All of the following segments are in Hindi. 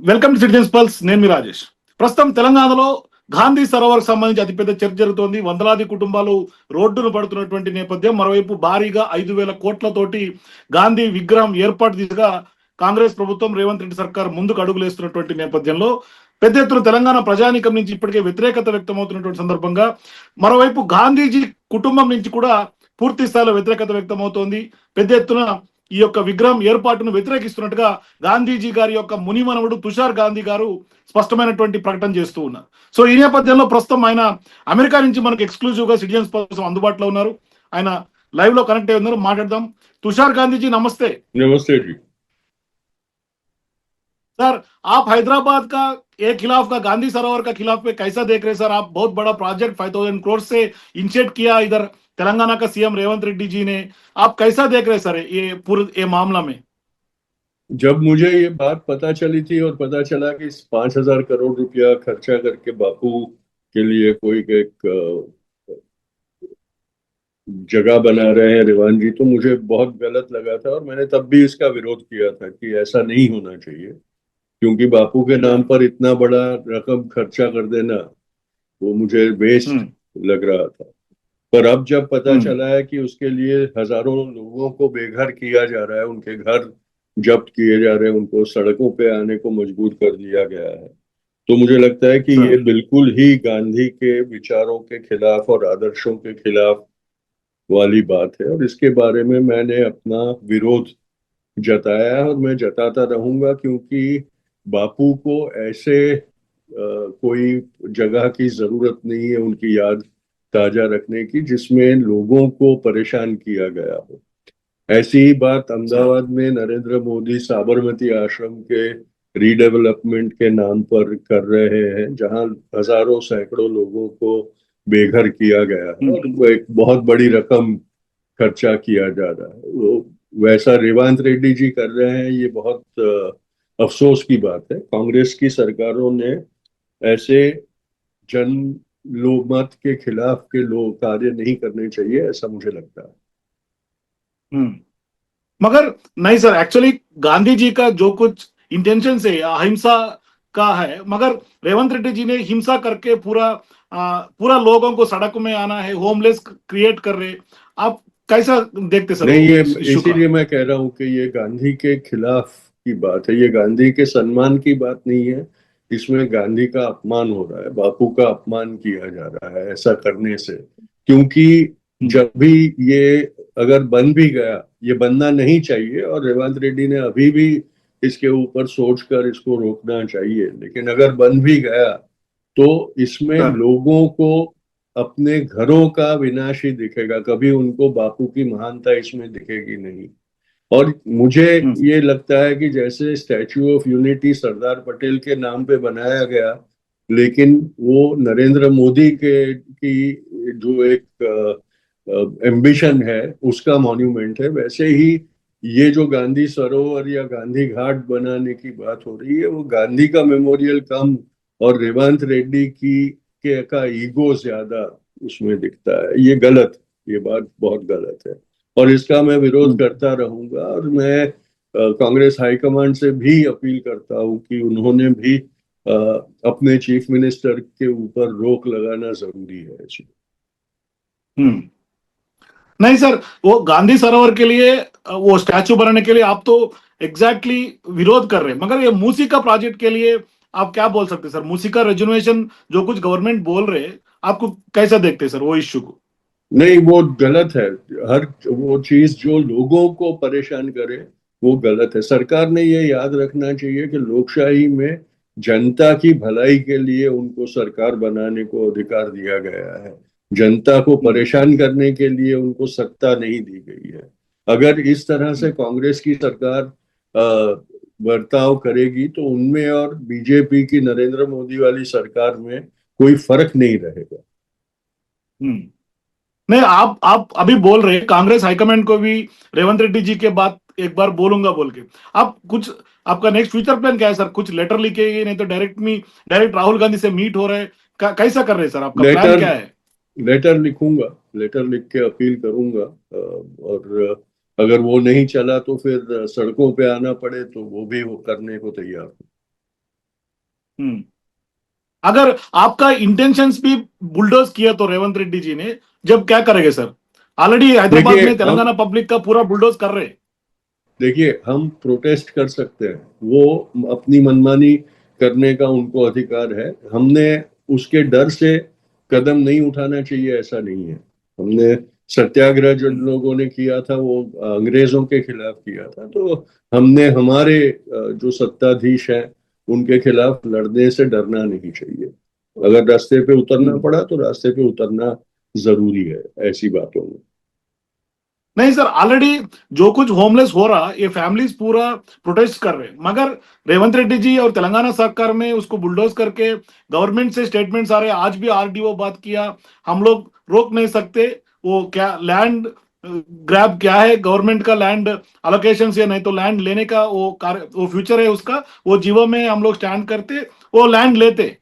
Welcome to citizens pulse. నేను మీ రాజేష్. ప్రస్తుతం తెలంగాణలో గాంధీ సరోవర్ సంబంధించి అతిపెద్ద చర్చ జరుగుతోంది. వందలాది కుటుంబాలు రోడ్డును పడుతున్నటువంటి నేపథ్యం. మరోవైపు భారీగా 5,000 కోట్లతోటి గాంధీ విగ్రహం ఏర్పాటు దిశగా కాంగ్రెస్ ప్రభుత్వం, రేవంత్ రెడ్డి సర్కార్ ముందుకు అడుగులేస్తున్నటువంటి నేపథ్యంలో పెద్ద ఎత్తున తెలంగాణ ప్రజానీకం నుంచి ఇప్పటికే వ్యతిరేకత వ్యక్తమవుతున్నటువంటి సందర్భంగా మరోవైపు గాంధీజీ కుటుంబం నుంచి కూడా పూర్తి స్థాయిలో వ్యతిరేకత వ్యక్తమవుతోంది. పెద్ద ఎత్తున ఈ యొక్క విగ్రహం ఏర్పాటును వ్యతిరేకిస్తున్నట్టుగా గాంధీజీ గారి యొక్క మునిమనవుడు తుషార్ గాంధీ గారు స్పష్టమైనటువంటి ప్రకటన చేస్తూ ఉన్నారు. సో ఈ నేపథ్యంలో ప్రస్తుతం ఆయన అమెరికా నుంచి మనకు ఎక్స్క్లూజివ్ గా సిటిజన్స్ కోసం అందుబాటులో ఉన్నారు. ఆయన లైవ్ లో కనెక్ట్ అయి ఉన్నారు. మాట్లాడదాం. तुषार गांधी जी नमस्ते। नमस्ते जी। सर, आप हैदराबाद का एक खिलाफ का गांधी सरोवर का खिलाफ पे कैसा देख रहे हैं सर? आप बहुत बड़ा प्रोजेक्ट 5,000 करोड़ से इनिशिएट किया इधर तेलंगाना का सीएम रेवंत रेड्डी जी ने, आप कैसा देख रहे हैं सर ये पूरे ये मामला में? जब मुझे ये बात पता चली थी और पता चला कि 5,000 करोड़ रुपया खर्चा करके बापू के लिए कोई एक जगह बना रहे हैं रेवान जी, तो मुझे बहुत गलत लगा था और मैंने तब भी इसका विरोध किया था कि ऐसा नहीं होना चाहिए, क्योंकि बापू के नाम पर इतना बड़ा रकम खर्चा कर देना वो मुझे वेस्ट लग रहा था। पर अब जब पता चला है कि उसके लिए हजारों लोगों को बेघर किया जा रहा है, उनके घर जब्त किए जा रहे हैं, उनको सड़कों पे आने को मजबूर कर दिया गया है, तो मुझे लगता है कि ये बिल्कुल ही गांधी के विचारों के खिलाफ और आदर्शों के खिलाफ वाली बात है। और इसके बारे में मैंने अपना विरोध जताया है और मैं जताता रहूंगा, क्योंकि बापू को ऐसे कोई जगह की जरूरत नहीं है उनकी याद ताजा रखने की जिसमें लोगों को परेशान किया गया हो। ऐसी ही बात अहमदाबाद में नरेंद्र मोदी साबरमती आश्रम के रीडेवलपमेंट के नाम पर कर रहे हैं, जहां हजारों सैकड़ों लोगों को बेघर किया गया है और एक बहुत बड़ी रकम खर्चा किया जा रहा है। वो वैसा रेवंत रेड्डी जी कर रहे हैं, ये बहुत अफसोस की बात है। कांग्रेस की सरकारों ने ऐसे जन लोकमत के खिलाफ के लोग कार्य नहीं करने चाहिए, ऐसा मुझे लगता है। मगर नहीं सर, एक्चुअली गांधी जी का जो कुछ इंटेंशन से अहिंसा का है, मगर रेवंत रेड्डी जी ने हिंसा करके पूरा लोगों को सड़क में आना है, होमलेस क्रिएट कर रहे। आप कैसा देखते सर? नहीं, ये इसीलिए मैं कह रहा हूं कि ये गांधी के खिलाफ की बात है, ये गांधी के सम्मान की बात नहीं है। इसमें गांधी का अपमान हो रहा है, बापू का अपमान किया जा रहा है ऐसा करने से। क्योंकि जब भी ये अगर बन भी गया, ये बनना नहीं चाहिए और रेवंत रेड्डी ने अभी भी इसके ऊपर सोचकर इसको रोकना चाहिए, लेकिन अगर बन भी गया तो इसमें लोगों को अपने घरों का विनाश ही दिखेगा, कभी उनको बापू की महानता इसमें दिखेगी नहीं। और मुझे ये लगता है कि जैसे statue of unity Sardar Patel के नाम पे बनाया गया, लेकिन वो नरेंद्र मोदी की जो एक एम्बिशन है उसका मॉन्यूमेंट है, वैसे ही ये जो गांधी सरोवर या गांधी घाट बनाने की बात हो रही है वो गांधी का मेमोरियल कम और रेवंत रेड्डी का ईगो ज्यादा उसमें दिखता है। ये गलत, ये बात बहुत गलत है और इसका मैं विरोध करता रहूंगा। और मैं कांग्रेस हाईकमांड से भी अपील करता हूं कि उन्होंने भी अपने चीफ मिनिस्टर के ऊपर रोक लगाना जरूरी है इसमें। नहीं सर, वो गांधी सरोवर के लिए वो स्टैचू बनाने के लिए आप तो एग्जैक्टली विरोध कर रहे हैं, मगर ये मूसी का प्रोजेक्ट के लिए आप क्या बोल सकते हैं सर? मूसी का रेजुर्वेशन जो कुछ गवर्नमेंट बोल रहे हैं, आपको कैसा देखते हैं सर वो इश्यू को? नहीं, वो गलत है। हर वो चीज जो लोगों को परेशान करे वो गलत है। सरकार ने ये याद रखना चाहिए कि लोकशाही में जनता की भलाई के लिए उनको सरकार बनाने को अधिकार दिया गया है, जनता को परेशान करने के लिए उनको सत्ता नहीं दी गई है। अगर इस तरह से कांग्रेस की सरकार बर्ताव करेगी तो उनमें और बीजेपी की नरेंद्र मोदी वाली सरकार में कोई फर्क नहीं रहेगा। नहीं, आप अभी बोल रहे हैं कांग्रेस हाईकमांड को भी रेवंत रेड्डी जी के बाद एक बार बोलूंगा बोल के। आप कुछ आपका नेक्स्ट फ्यूचर प्लान क्या है सर? कुछ लेटर लिखेंगे, नहीं तो डायरेक्ट राहुल गांधी से मीट हो रहे हैं, कैसा कर रहे हैं सर? आपका प्लान क्या है? लेटर लिखूंगा, लेटर लिख के अपील करूंगा और अगर वो नहीं चला तो फिर सड़कों पे आना पड़े तो वो भी वो करने को तैयार हूँ। हम्म। अगर आपका इंटेंशंस भी बुलडोज किया तो रेवंत रेड्डी जी ने, जब क्या करेंगे सर? ऑलरेडी हैदराबाद देखिए में तेलंगाना पब्लिक का पूरा बुलडोज कर रहे हैं। देखिए हम प्रोटेस्ट कर सकते हैं, वो अपनी मनमानी करने का उनको अधिकार है। हमने उसके डर से कदम नहीं उठाना चाहिए, ऐसा नहीं है। हमने सत्याग्रह जो हम्म। लोगों ने किया था वो अंग्रेजों के खिलाफ किया था, तो हमने हमारे जो सत्ताधीश हैं उनके खिलाफ लड़ने से डरना नहीं चाहिए। अगर रास्ते पे उतरना हम्म। पड़ा तो रास्ते पे उतरना जरूरी है ऐसी बातों में। नहीं सर, ऑलरेडी जो कुछ होमलेस हो रहा, ये फैमिलीज पूरा प्रोटेस्ट कर रहे हैं, मगर रेवंत रेड्डी जी और तेलंगाना सरकार में उसको बुलडोज करके गवर्नमेंट से स्टेटमेंट्स आ रहे हैं। आज भी आरडीओ बात किया, हम लोग रोक नहीं सकते। वो क्या लैंड ग्रैब क्या है, गवर्नमेंट का लैंड अलोकेशन या नहीं तो लैंड लेने का वो वो फ्यूचर है उसका, वो जीवो में हम लोग स्टैंड करते, वो लैंड लेते।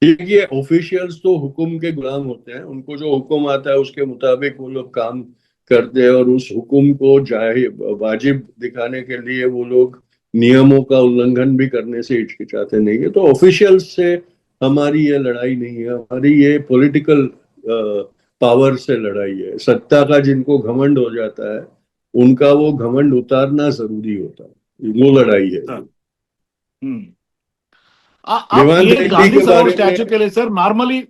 देखिए ऑफिशियल्स तो हुक्म के गुलाम होते हैं, उनको जो हुक्म आता है उसके मुताबिक वो लोग काम करते हैं, और उस हुक्म को वाजिब दिखाने के लिए वो लोग नियमों का उल्लंघन भी करने से हिचकिचाते नहीं है। तो ऑफिशियल्स से हमारी ये लड़ाई नहीं है, हमारी ये पॉलिटिकल पावर से लड़ाई है। सत्ता का जिनको घमंड हो जाता है उनका वो घमंड उतारना जरूरी होता है, वो लड़ाई है सर। ये। हम्म। आप रेवंत ये रेड्डी गांधी के सरोवर बारे में स्टैचू के लिए सर नॉर्मली,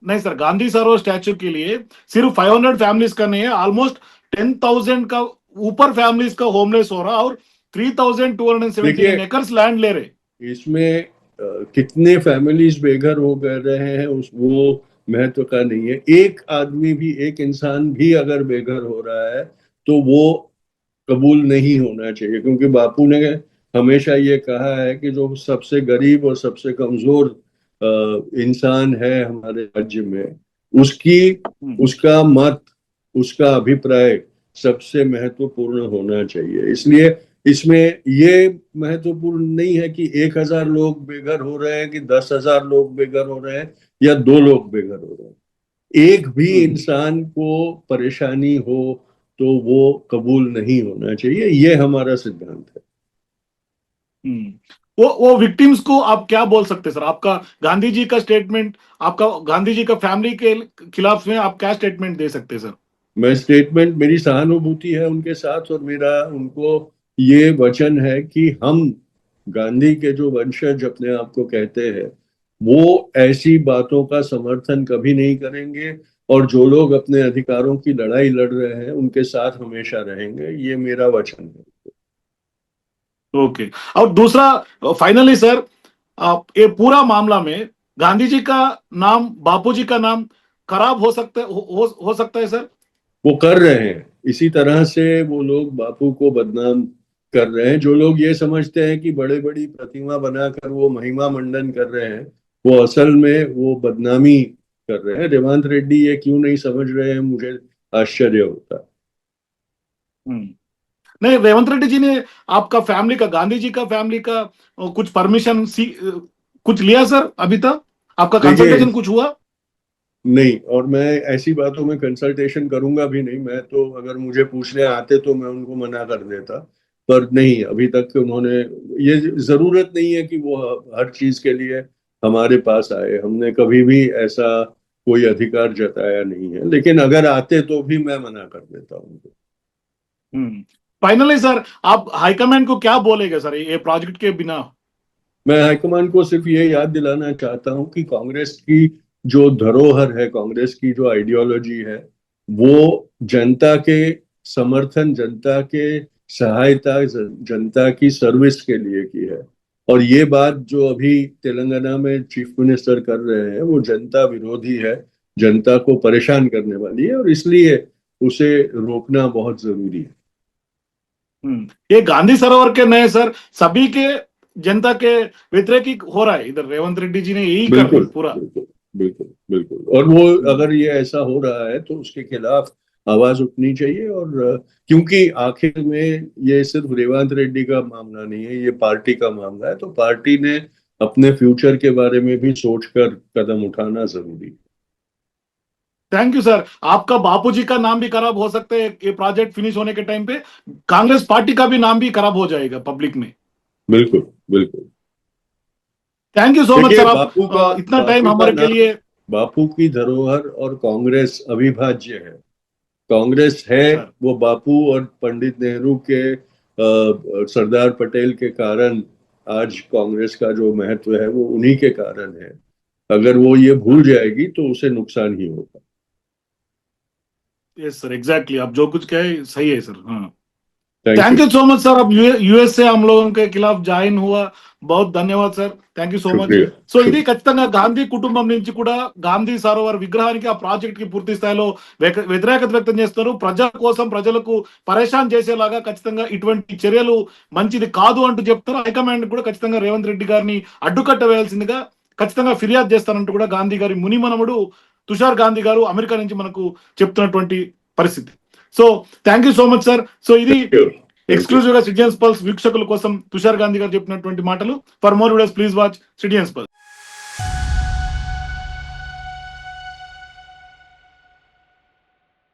नहीं सर, गांधी सरोवर स्टैचू के लिए सिर्फ 500 फैमिलीज का नहीं है, ऑलमोस्ट 10,000 का ऊपर फैमिलीज का होमलेस हो रहा, और 3,279 देखिए एकर्स लैंड ले रहे। इसमें कितने फैमिलीज बेघर हो गए रहे हैं उस वो महत्व का नहीं है। एक आदमी भी, एक इंसान भी अगर बेघर हो रहा है तो वो कबूल नहीं होना चाहिए, क्योंकि बापू ने हमेशा ये कहा है कि जो सबसे गरीब और सबसे कमजोर इंसान है हमारे राज्य में, उसकी हम्म। उसका मत, उसका अभिप्राय सबसे महत्वपूर्ण होना चाहिए। इसलिए इसमें ये महत्वपूर्ण नहीं है कि 1,000 लोग बेघर हो रहे हैं कि 10,000 लोग बेघर हो रहे हैं या 2 लोग बेघर हो रहे हैं। एक भी हम्म। इंसान को परेशानी हो तो वो कबूल नहीं होना चाहिए, ये हमारा सिद्धांत है। हम्म। वो विक्टिम्स को आप क्या बोल सकते हैं सर? आपका गांधी जी का स्टेटमेंट, आपका गांधी जी का फैमिली के खिलाफ में आप क्या स्टेटमेंट दे सकते हैं सर? मैं स्टेटमेंट, मेरी सहानुभूति है उनके साथ, और मेरा उनको ये वचन है कि हम गांधी के जो वंशज अपने आप को कहते हैं वो ऐसी बातों का समर्थन कभी नहीं करेंगे, और जो लोग अपने अधिकारों की लड़ाई लड़ रहे हैं उनके साथ हमेशा रहेंगे, ये मेरा वचन है। ओके। और दूसरा, फाइनली सर, आप ये पूरा मामला में गांधी जी का नाम, बापू जी का नाम खराब हो सकता है, हो सकता है सर? वो कर रहे हैं, इसी तरह से वो लोग बापू को बदनाम कर रहे हैं। जो लोग ये समझते हैं कि बड़े बड़ी प्रतिमा बनाकर वो महिमा मंडन कर रहे हैं, वो असल में वो बदनामी कर रहे हैं। रेवंत रेड्डी ये क्यों नहीं समझ रहे हैं, मुझे आश्चर्य होता है। हम्म। नहीं, रेवंत रेड्डी जी ने आपका फैमिली का, गांधी जी का फैमिली का कुछ परमिशन कुछ लिया सर अभी तक? आपका देखिए कंसल्टेशन कुछ हुआ? नहीं, और मैं ऐसी बातों में कंसल्टेशन करूंगा भी नहीं। मैं तो अगर मुझे पूछने आते तो मैं उनको मना कर देता, पर नहीं, अभी तक उन्होंने, ये जरूरत नहीं है कि वो हर चीज के लिए हमारे पास आए। हमने कभी भी ऐसा कोई अधिकार जताया नहीं है, लेकिन अगर आते तो भी मैं मना कर देता उनको। हम्म। फाइनली सर, आप हाईकमांड को क्या बोलेंगे सर ये प्रोजेक्ट के बिना? मैं हाईकमान को सिर्फ ये याद दिलाना चाहता हूँ कि कांग्रेस की जो धरोहर है, कांग्रेस की जो आइडियोलॉजी है, वो जनता के समर्थन, जनता के सहायता, जनता की सर्विस के लिए की है। और ये बात जो अभी तेलंगाना में चीफ मिनिस्टर कर रहे हैं वो जनता विरोधी है, जनता को परेशान करने वाली है, और इसलिए उसे रोकना बहुत जरूरी है। ये गांधी सरोवर के नए सर, सभी के जनता के व्यतिरेक हो रहा है इधर, रेवंत रेड्डी जी ने यही कर दी बिल्कुल पूरा। बिल्कुल बिल्कुल बिल्कुल। और वो हम्म। अगर ये ऐसा हो रहा है तो उसके खिलाफ आवाज उठनी चाहिए। और क्योंकि आखिर में ये सिर्फ रेवंत रेड्डी का मामला नहीं है, ये पार्टी का मामला है, तो पार्टी ने अपने फ्यूचर के बारे में भी सोचकर कदम उठाना जरूरी है। Thank you sir. आपका बापूजी का नाम भी खराब हो सकता है ये प्रोजेक्ट फिनिश होने के टाइम पे, कांग्रेस पार्टी का भी नाम भी खराब हो जाएगा पब्लिक में। बिल्कुल बिल्कुल। थैंक यू सो मच देखिए, सर, आप बापू इतना का टाइम हमारे के नाम, लिए। बापू की धरोहर और कांग्रेस अविभाज्य है। कांग्रेस है सर वो बापू और पंडित नेहरू के सरदार पटेल के कारण, आज कांग्रेस का जो महत्व है वो उन्हीं के कारण है। अगर वो ये भूल जाएगी तो उसे नुकसान ही होगा। यस सर, एग्जैक्टली आप जो कुछ कहे सही है सर। हाँ, thank thank you. You so much sir. अब यूएस से हम लोगों के खिलाफ జాయిన్ हुआ, बहुत ధన్యవాद sir, thank you so much. शुक्रिया। సో ఇది ఖచ్చితంగా గాంధీ కుటుంబం నుంచి కూడా గాంధీ సరోవర్ విగ్రహానికి, ఆ ప్రాజెక్ట్ కి పూర్తి స్థాయిలో వ్యతిరేకత వ్యక్తం చేస్తారు. ప్రజల కోసం, ప్రజలకు పరేషాన్ చేసేలాగా ఖచ్చితంగా ఇటువంటి చర్యలు మంచిది కాదు అంటూ చెప్తారు. హైకమాండ్ కూడా ఖచ్చితంగా రేవంత్ రెడ్డి గారిని అడ్డుకట్ట వేయాల్సిందిగా ఖచ్చితంగా ఫిర్యాదు చేస్తానంటూ కూడా గాంధీ గారి మునిమనముడు తుషార్ గాంధీ గారు అమెరికా నుంచి మనకు చెప్తున్నటువంటి పరిస్థితి. So thank you so much sir. So ఇది थैंक यू। ఎక్స్క్లూజివ్ గా సిటిజన్స్ పల్స్ వీక్షకుల కోసం తుషార్ గాంధీ గారు చెప్పినటువంటి మాటలు. For more videos please watch citizens pulse.